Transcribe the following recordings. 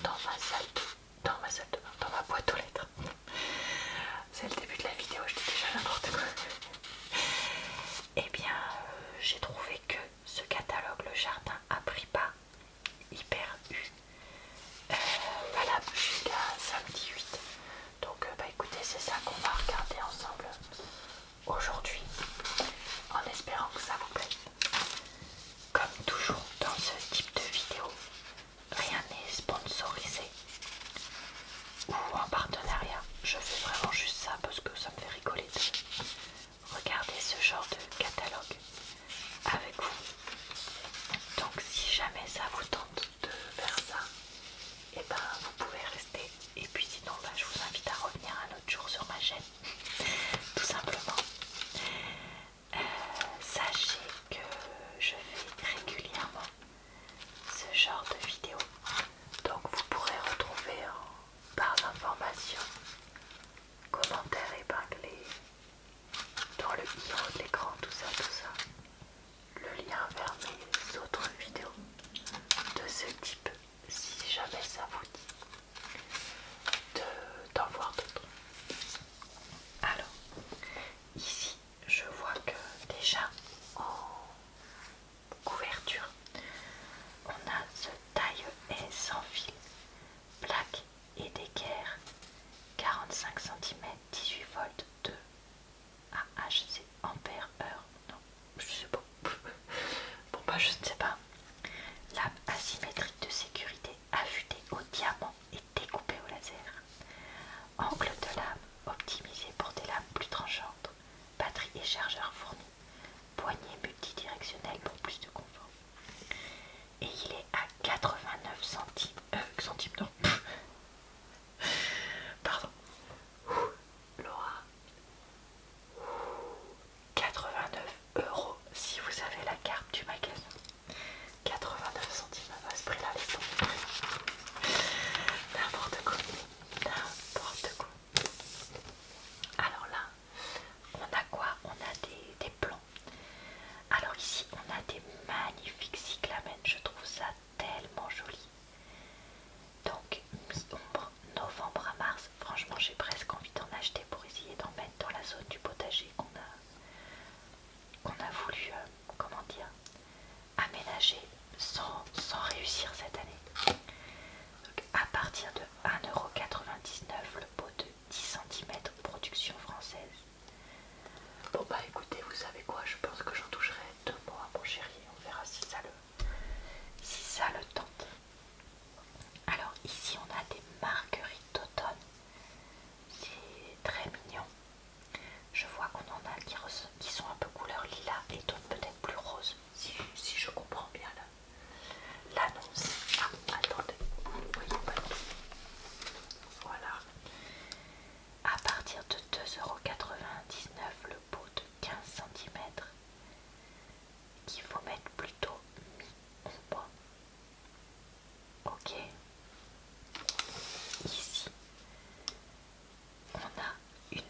dans ma salle de bain, dans ma boîte aux lettres. C'est le début de la vidéo, je dis déjà n'importe quoi. Eh bien, j'ai trouvé que ce catalogue Le Jardin à prix bas, hyper U, valable jusqu'à samedi 8. Donc écoutez, c'est ça qu'on va regarder ensemble aujourd'hui, en espérant que ça vous plaise. Comme toujours dans ce type de vidéo, rien n'est sponsorisé ou en partenariat. Je fais vraiment juste ça parce que ça me fait rigoler de regarder ce genre de catalogue avec vous. Donc si jamais ça vous tente de faire ça, et ben vous pouvez rester. Et puis sinon je vous invite à revenir un autre jour sur ma chaîne. Tout simplement. Sachez que je fais régulièrement ce genre de vidéos. Donc vous pourrez retrouver en barre d'informations, commentaires épinglés, dans le i en haut de l'écran, tout ça, le lien vers mes autres vidéos de ce type, si jamais ça vous dit d'en voir d'autres. Alors, ici, je vois que déjà en couverture, on a ce taille et sans fil, plaque et d'équerre, 45 cm, 18 volts, 2 AH, c'est ampère heure, non, je sais pas. Bon je ne sais pas. Lame asymétrique de sécurité affûtée au diamant et découpée au laser. Angle de lame optimisé pour des lames plus tranchantes. Batterie et chargeur fournis. Poignée multidirectionnelle pour plus de confort. Et il est à 89 centimes. Centimes, non. Pardon. Laura. 89 € si vous avez la carte du magasin. 89 centimes à ce prix-là, les gens. N'importe quoi. N'importe quoi. Alors là, on a quoi? On a des plans. Alors ici, on a des magnifiques cyclamènes. Je trouve ça tellement joli. Donc, mi-ombre, novembre à mars. Franchement, j'ai presque envie d'en acheter pour essayer d'en mettre dans la zone du potager qu'on a voulu, comment dire, aménager sans réussir cette année. Donc, à partir de 1,99 € le pot de 10 cm, production française. Bon écoutez, vous savez quoi, je pense que j'en toucherai 2 mots à mon chéri, on verra si ça le tente. Alors ici on a des marguerites d'automne, c'est très mignon. Je vois qu'on en a qui sont un peu couleur lilas et d'autres peut-être plus roses, si je comprends bien l'annonce. Ah, attendez, vous ne voyez pas tout. Voilà. À partir de 2,99 € le pot de 15 cm, qu'il faut mettre plutôt mi-ombre. Ok. Ici, on a une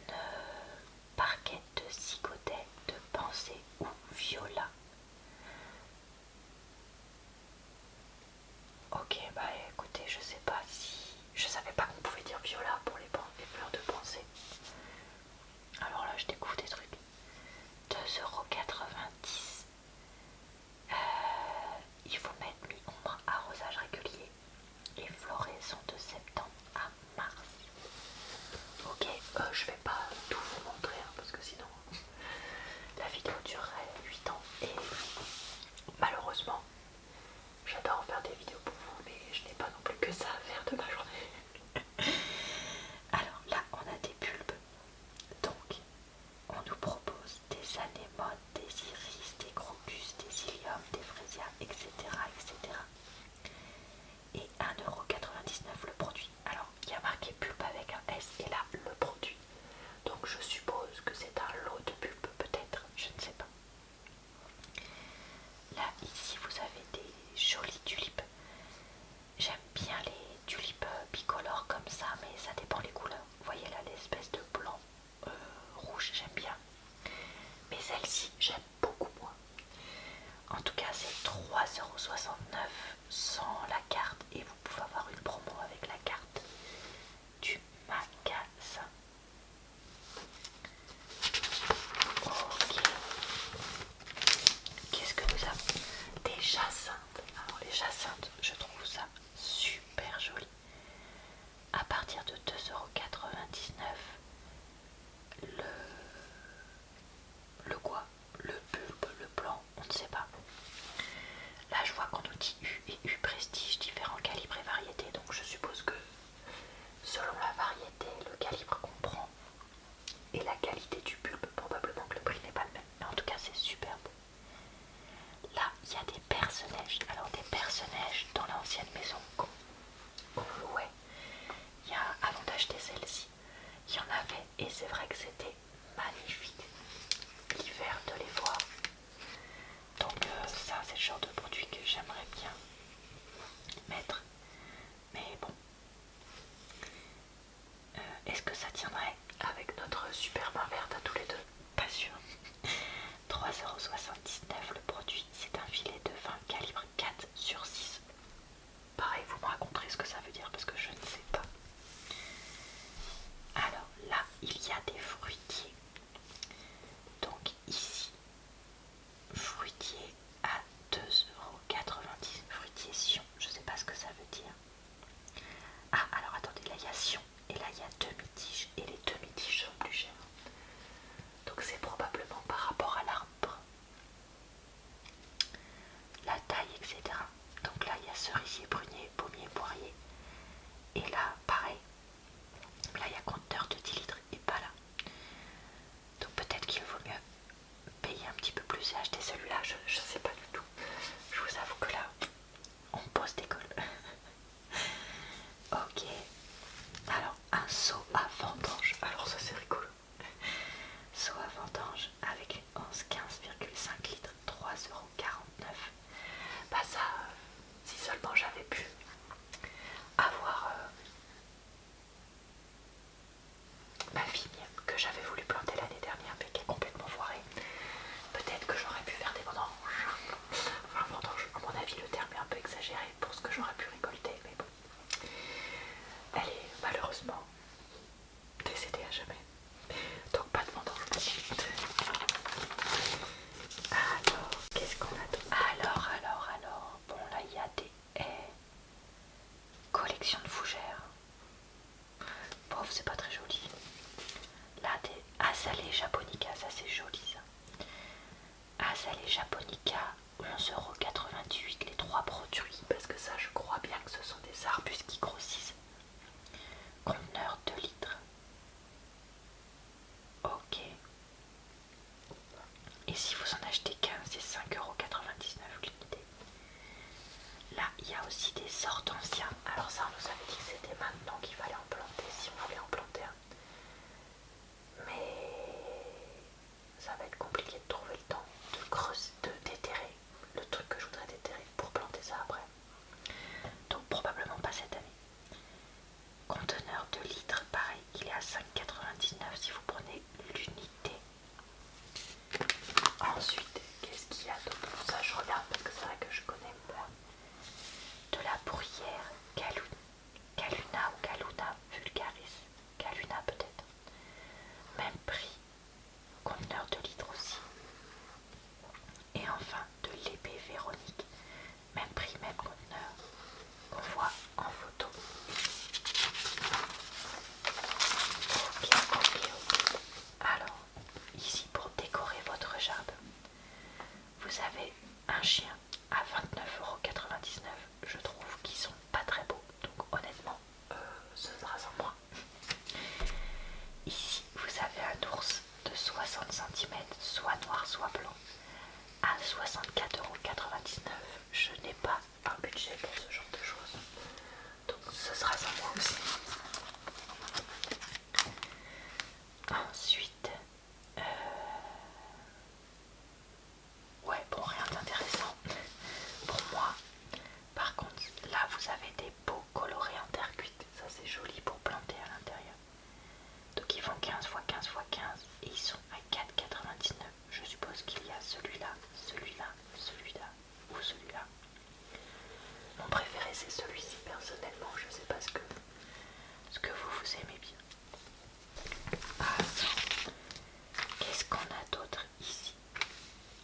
barquette de cigodet de pensée ou viola. Ok, écoutez, je sais pas si... Je savais pas qu'on pouvait dire viola pour les fleurs de pensée. Alors là, je découvre des trucs. 2,90 €. Il faut mettre mi-ombre, arrosage régulier et floraison de septembre à mars. Ok, je vais pas tout vous montrer parce que sinon la vidéo durerait 8 ans et malheureusement j'adore faire des vidéos pour vous mais je n'ai pas non plus que ça à faire de ma journée. Alors là on a des bulbes, donc on nous propose des anémones, des iris, des crocus, des iliums, des frésias, etc. etc. Et 1,99 € le produit. Alors il y a marqué pulpe avec un S et là le produit. Donc je suppose que c'est un lot de pulpe peut-être, je ne sais pas. Là ici vous avez des jolies tulipes. J'aime bien les tulipes bicolores comme ça, mais ça dépend les couleurs. Vous voyez là l'espèce de blanc rouge, j'aime bien. Mais celle-ci j'aime beaucoup moins. En tout cas c'est 3,69 € sans la carte et vous pouvez avoir une il y a demi-tiges et les demi-tiges sont plus chères. Donc c'est probablement par rapport à l'arbre, la taille, etc. Donc là il y a cerisier, prunier, pommier, poirier. Et là pareil, là il y a conteneur de 10 litres et pas là. Donc peut-être qu'il vaut mieux payer un petit peu plus et acheter celui-là, je sais pas du tout. Je vous avoue que là, on me pose des cols. Ok, alors un seau à vendange, alors ça c'est rigolo. Seau à vendange avec une 11 15,5 litres, 3,49 €. Bah ça, si seulement j'avais pu avoir ma vigne que j'avais voulu planter l'année dernière mais qui est complètement foirée, peut-être que j'aurais pu faire des vendanges. Enfin vendange, à mon avis le terme est un peu exagéré pour ce que j'aurais pu récolter, mais bon. Elle est malheureusement décédée à jamais. Donc pas de vendange. Alors, qu'est-ce qu'on a d'autre? Alors, bon là il y a des haies. Collection de fougères. Pauvre, c'est pas très joli. Là des azalées japonica, ça c'est joli ça. Azalées japonica, 11,98 € les 3 produits. Parce que ça je crois bien que ce sont des arbustes qui grossissent. Conteneur 2 litres. Ok. Et si vous en achetez 15, c'est 5,99 € l'unité. Là, il y a aussi des hortensias. Alors ça, on nous avait dit que c'était maintenant qu'il fallait en planter, si on voulait en planter un. Mais ça va être compliqué de trouver le temps de creuser, de déterrer le truc que je voudrais déterrer pour planter ça après. Donc probablement pas cette année. Conteneur de litres, pareil, il est à 5,99 € si vous prenez l'unité. Ensuite, qu'est-ce qu'il y a d'autre? Ça je regarde parce que c'est vrai que je connais moins. De la bruyère, Caluna ou Caluna vulgaris, Caluna peut-être. Même prix, conteneur de litres aussi. Et enfin de l'épée Véronique, même prix, même conteneur, qu'on voit en photo. Ok. Alors, ici pour décorer votre jardin, vous avez un chien à 29,99 €. Je trouve qu'ils sont pas très beaux, donc honnêtement, ce sera sans moi. Ici, vous avez un ours de 60 cm, soit noir, soit blanc, à 64,99 €. Je n'ai pas un budget pour ce genre de choses, donc ce sera sans moi aussi. Ensuite, ouais, bon, rien d'intéressant pour moi. Par contre, là vous avez des pots colorés en terre cuite, ça c'est joli pour planter à l'intérieur. Donc ils font 15 x 15 x 15 et ils sont à 4,99 €. Je suppose qu'il y a celui-là, celui-là, celui-là ou celui-là. Mon préféré c'est celui-ci personnellement, je sais pas ce que vous aimez bien. Ah, qu'est-ce qu'on a d'autre ici?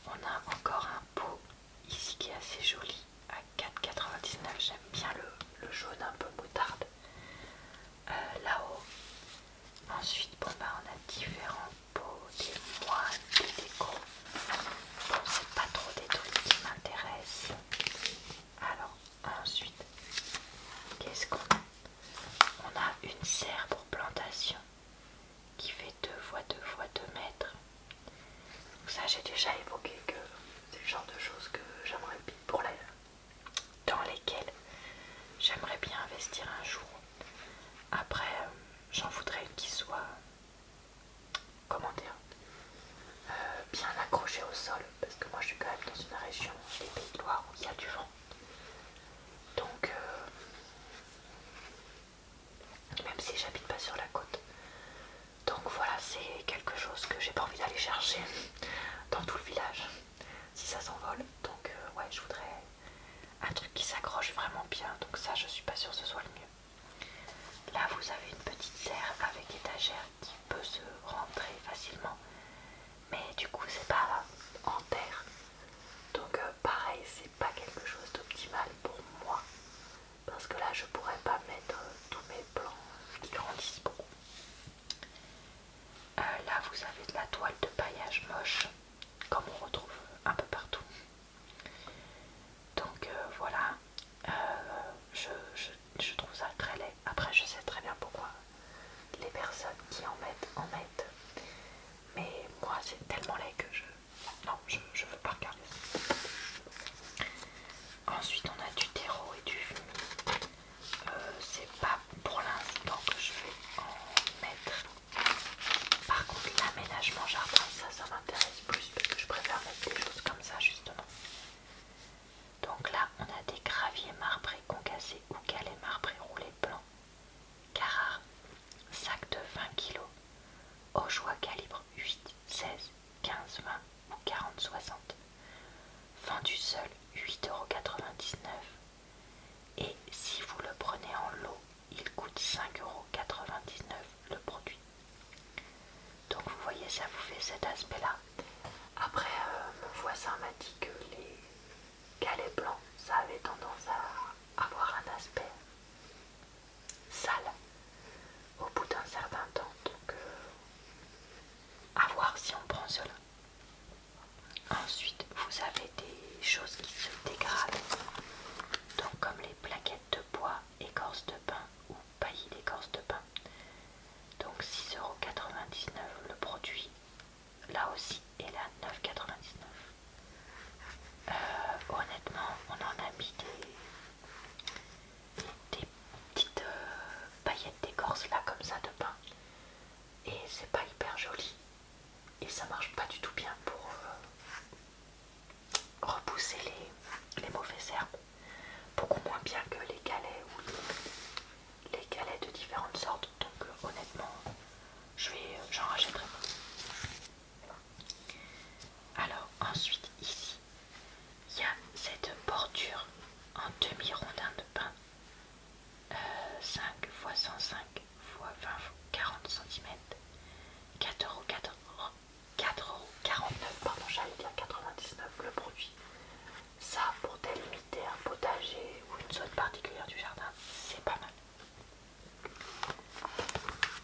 On a encore un pot ici qui est assez joli à 4,99 €. J'aime bien le jaune un peu moutarde. Là-haut. Ensuite, bon bah on a différents pots, des moines, des décos. Bon, c'est pas trop des trucs qui m'intéressent. Alors, ensuite, qu'est-ce qu'on a? On a une serre pour plantation qui fait 2 x 2 x 2 mètres. Donc ça, j'ai déjà évoqué que c'est le genre de choses que j'aimerais bien dans lesquelles j'aimerais bien investir un jour. Après, j'en voudrais une qui soit, comment dire, bien accrochée au sol, parce que moi je suis quand même dans une région, les Pays de Loire, où il y a du vent. Donc, même si j'habite pas sur la côte. Donc voilà, c'est quelque chose que j'ai pas envie d'aller chercher dans tout le village, si ça s'envole. Donc ouais, je voudrais un truc qui s'accroche vraiment bien, donc ça je suis pas sûre que ce soit le mieux. Là vous avez celle-là aussi est là 9,99. Honnêtement, on en a mis des petites paillettes d'écorce là comme ça de pain. Et c'est pas hyper joli. Et ça marche pas du tout bien pour repousser les mauvaises herbes. Beaucoup moins bien que les galets ou les galets de différentes sortes. Donc honnêtement, j'en rachèterai pas. Alors ensuite ici, il y a cette bordure en demi-rondin de pain 5 x 105 x 20 x 40 cm, 4,49€, pardon, j'allais dire 99 le produit. Ça, pour délimiter un potager ou une zone particulière du jardin, c'est pas mal.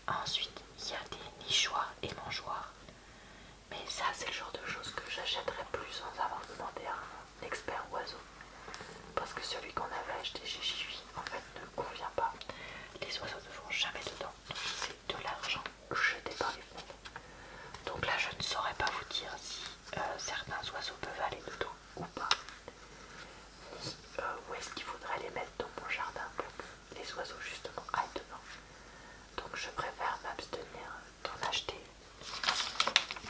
Ensuite, il y a des nichoirs et mangeoires. Mais ça, c'est le genre de choses que j'achèterais plus sans avoir demandé à un expert oiseau. Parce que celui qu'on avait acheté chez Jiffy, en fait, ne convient pas. Les oiseaux ne vont jamais dedans. Donc c'est de l'argent jeté par les fenêtres. Donc là, je ne saurais pas vous dire si certains oiseaux peuvent aller dedans ou pas. Ni où est-ce qu'il faudrait les mettre dans mon jardin pour que les oiseaux justement aillent dedans. Donc je préfère m'abstenir d'en acheter.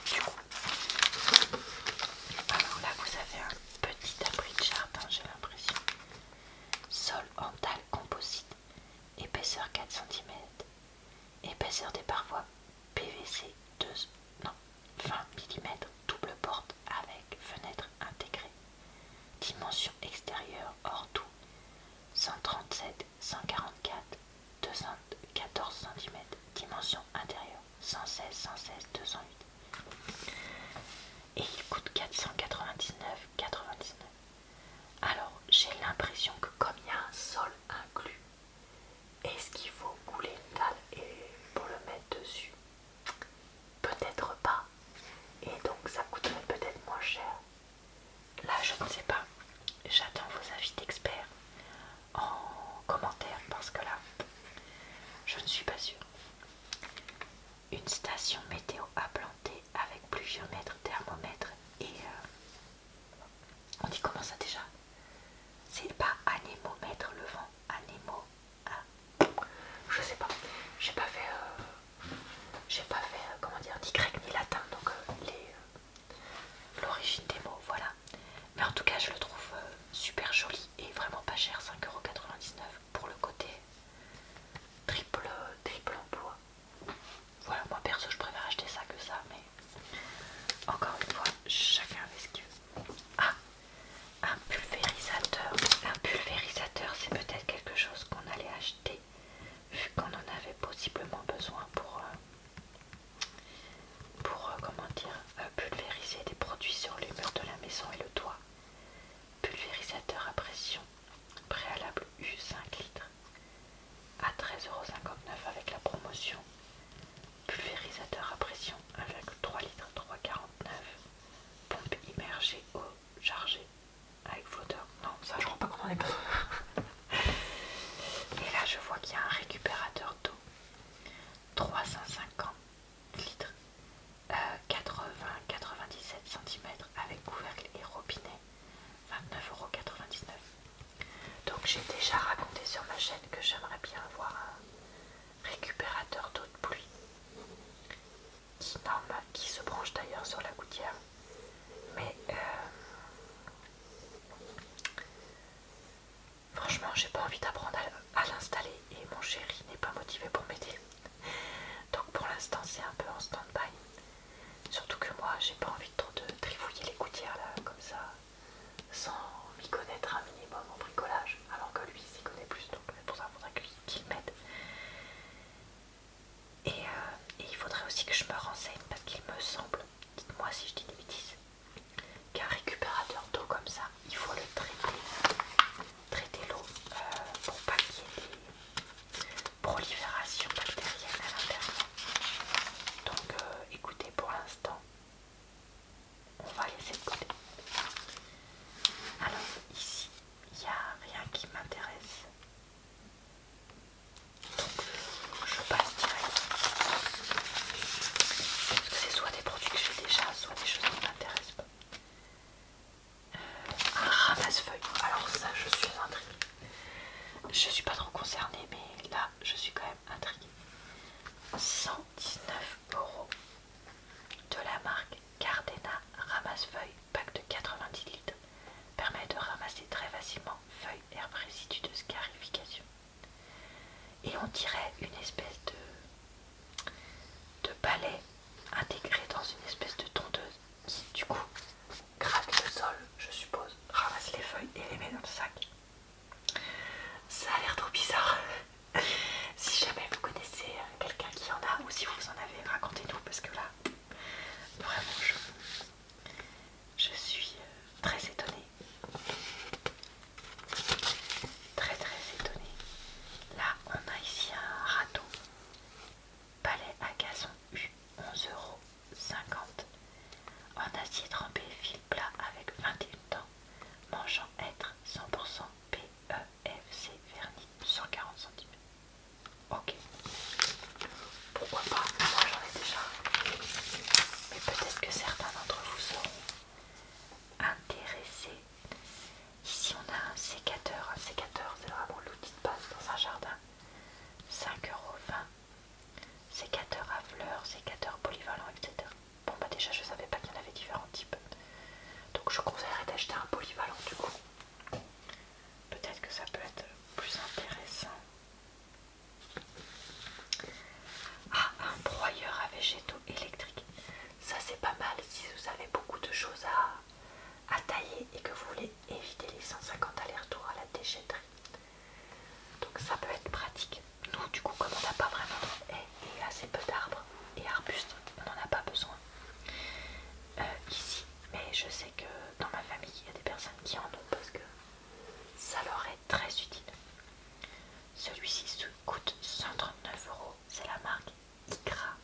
Du coup, alors là vous avez un petit abri de jardin, j'ai l'impression. Sol en dalle composite, épaisseur 4 cm, épaisseur des parois PVC 20 mm, double porte avec fenêtre intégrée. Dimension extérieure hors tout 137, 144, 214 cm. Dimension intérieure 116, 116, 208. Et il coûte 499,99. Alors j'ai l'impression que comme il y a un sol inclus, est-ce qu'il faut couler une dalle et pour le mettre dessus? Peut-être pas. Et donc ça coûterait peut-être moins cher. Là je ne sais pas. J'attends vos avis d'experts en commentaire parce que là je ne suis pas sûre. Une station météo à planter avec pluviomètre, thermomètre et on dit comment ça déjà? C'est pas anémomètre le vent, je sais pas. J'ai pas fait comment dire, ni grec ni latin, donc l'origine des mots, voilà. Mais en tout cas je le trouve super joli et vraiment pas cher, 5,99€ pour le côté triple emploi. Voilà, moi perso je préfère acheter ça que ça, mais encore une fois, chacun fait ce qu'il veut. Ah, un pulvérisateur. Un pulvérisateur, c'est peut-être quelque chose qu'on allait acheter vu qu'on en avait possiblement besoin pour comment dire, pulvériser des produits sur les murs de la maison et le toit. Pulvérisateur à pression préalable U 5 litres à 13,59€ avec la promotion. Pulvérisateur à pression avec 3 litres 3,49€. Pompe immergée eau chargée avec flotteur. Non, ça je ne crois pas qu'on en ait besoin. Et là je vois qu'il y a un récupérateur d'eau 350 litres 97 cm avec couvercle et robinet 29,99€. Donc j'ai déjà raconté sur ma chaîne que j'aimerais bien avoir un récupérateur d'eau de pluie qui se branche d'ailleurs sur la gouttière. Mais franchement j'ai pas envie d'apprendre à l'installer et mon chéri n'est pas motivé pour m'aider. Donc pour l'instant c'est un peu en stand-by. Surtout que moi j'ai pas envie trop de trifouiller les gouttières là comme ça sans m'y connaître un minimum en bricolage, alors que lui s'y connaît plus, donc pour ça il faudrait qu'il m'aide. Et il faudrait aussi que je me renseigne parce qu'il me semble, dites-moi si je dis des bêtises, qu'un récupérateur d'eau comme ça, il faut le traiter l'eau pour pas qu'il y ait des proliférations bactériennes à l'intérieur. Donc écoutez, pour l'instant pas trop concernée, mais là je suis quand même intriguée. 119 € de la marque Gardena ramasse-feuilles, pack de 90 litres, permet de ramasser très facilement feuilles, herbes, résidus de scarification. Et on dirait une espèce de balai intégré dans une espèce de tondeuse qui du coup gratte le sol, je suppose, ramasse les feuilles et les met dans le sac. Ça a l'air trop bizarre. Si jamais vous connaissez quelqu'un qui en a ou si vous en avez, racontez-nous parce que là, vraiment, je suis très étonnée. Très étonnée. Là, on a ici un râteau. Balai à gazon U, 11,50 € en acier trempé, fil plat avec 21 dents, mangeant être 100% PEFC vernis, 140 cm. Ok, pourquoi pas, moi j'en ai déjà, mais peut-être que certains d'entre vous seront intéressés. Ici on a un sécateur c'est vraiment l'outil de base dans un jardin, 5,20 €. Sécateur à fleurs, sécateur polyvalent, etc. Bon bah déjà je savais pas qu'il y en avait différents types. Donc je conseillerais d'acheter un polyvalent du coup. Peut-être que ça peut être plus intéressant. Ah, un broyeur à végétaux électrique. Ça c'est pas mal si vous avez beaucoup de choses à tailler et que vous voulez éviter les 150 allers-retours à la déchetterie. Donc ça peut être pratique. Nous du coup comme on n'a pas vraiment de haies et assez peu d'arbres et arbustes, on n'en a pas besoin ici. Mais je sais que dans ma famille il y a des personnes qui en ont parce que ça leur est très utile. Celui-ci coûte 139 €. C'est la marque ICRA.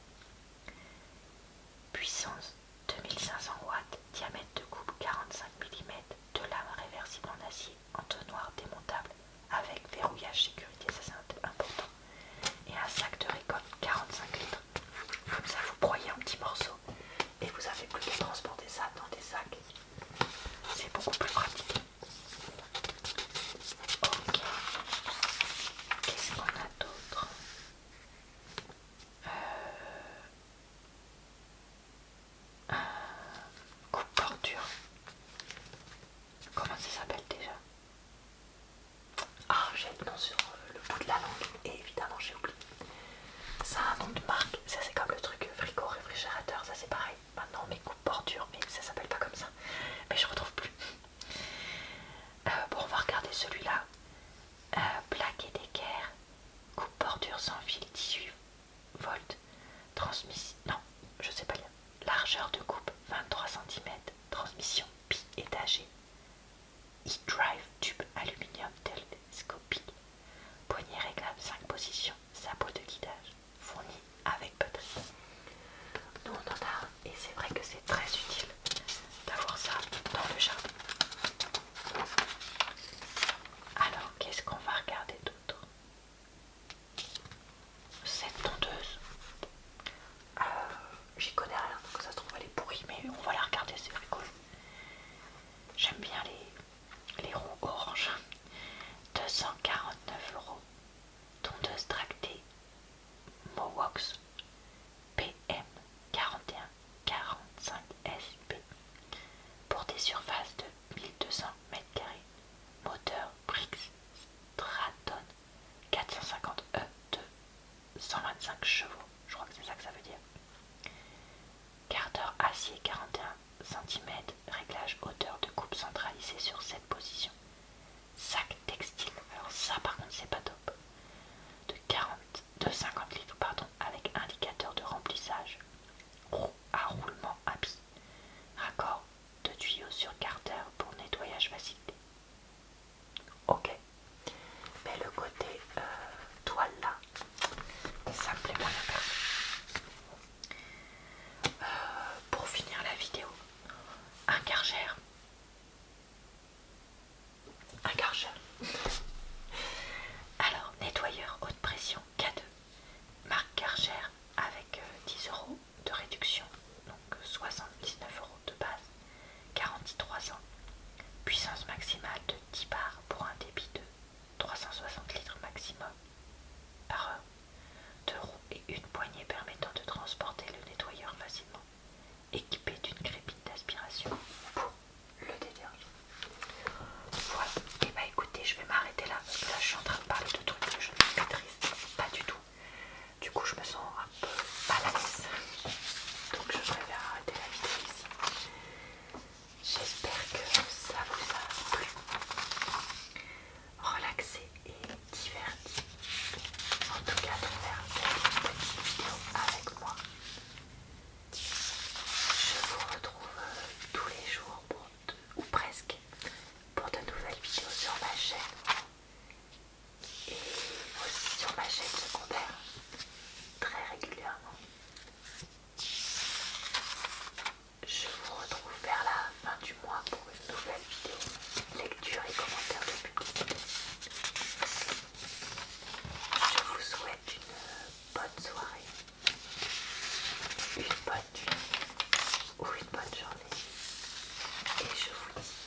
Puissance 2500 watts, diamètre de coupe 45 mm, de lame réversible en acier, entonnoir démontable avec verrouillage sécurité, ça c'est important, et un sac de récolte 45 litres. Comme ça vous broyez en petits morceaux et vous avez plus qu'à transporter ça dans des sacs. C'est beaucoup plus pratique. Ok. Qu'est-ce qu'on a d'autre? Coupe bordure. Comment ça s'appelle déjà? Ah, j'ai le nom sur le bout de la langue et évidemment j'ai oublié. Ça a un nom de marque, ça c'est comme le truc frigo réfrigérateur, ça c'est pareil. Maintenant mes coupe bordure, mais ça s'appelle pas comme ça. Mais je retrouve plus. Bon, on va regarder celui-là. Black et d'équerre, coupe bordure sans fil, 18 volts, transmission. Non, je sais pas lire. Largeur de coupe 23 cm, transmission bi-étagée. E-drive tube aluminium télescopique, poignée réglable 5 positions, sabot de guidage, fourni avec batterie. Nous on en a un et c'est vrai que c'est très utile d'avoir ça dans le jardin. Alors qu'est-ce qu'on va regarder d'autre? Cette tondeuse, j'y connais rien donc ça se trouve elle est pourrie, mais on va la regarder, c'est rigolo. J'aime bien les roues orange. 249 €. Tondeuse tractée Mowox PM 4145 SP pour des surfaces de 1200 m². Moteur Brix Straton 450E de 125 chevaux. Je crois que c'est ça que ça veut dire. Cardeur acier 41 cm, réglage hauteur de coupe centralisée sur 7 positions. Sac textile, alors ça par contre c'est pas top. De 50 litres pardon, avec indicateur de remplissage. Roue à roulement à billes. Raccord de tuyaux sur carter pour nettoyage facilité. Ok. Mais le côté toile là, ça me plaît moyen perso. Pour finir la vidéo, un Karcher. Un Karcher. Alors, bonne nuit ou une bonne journée. Et je vous dis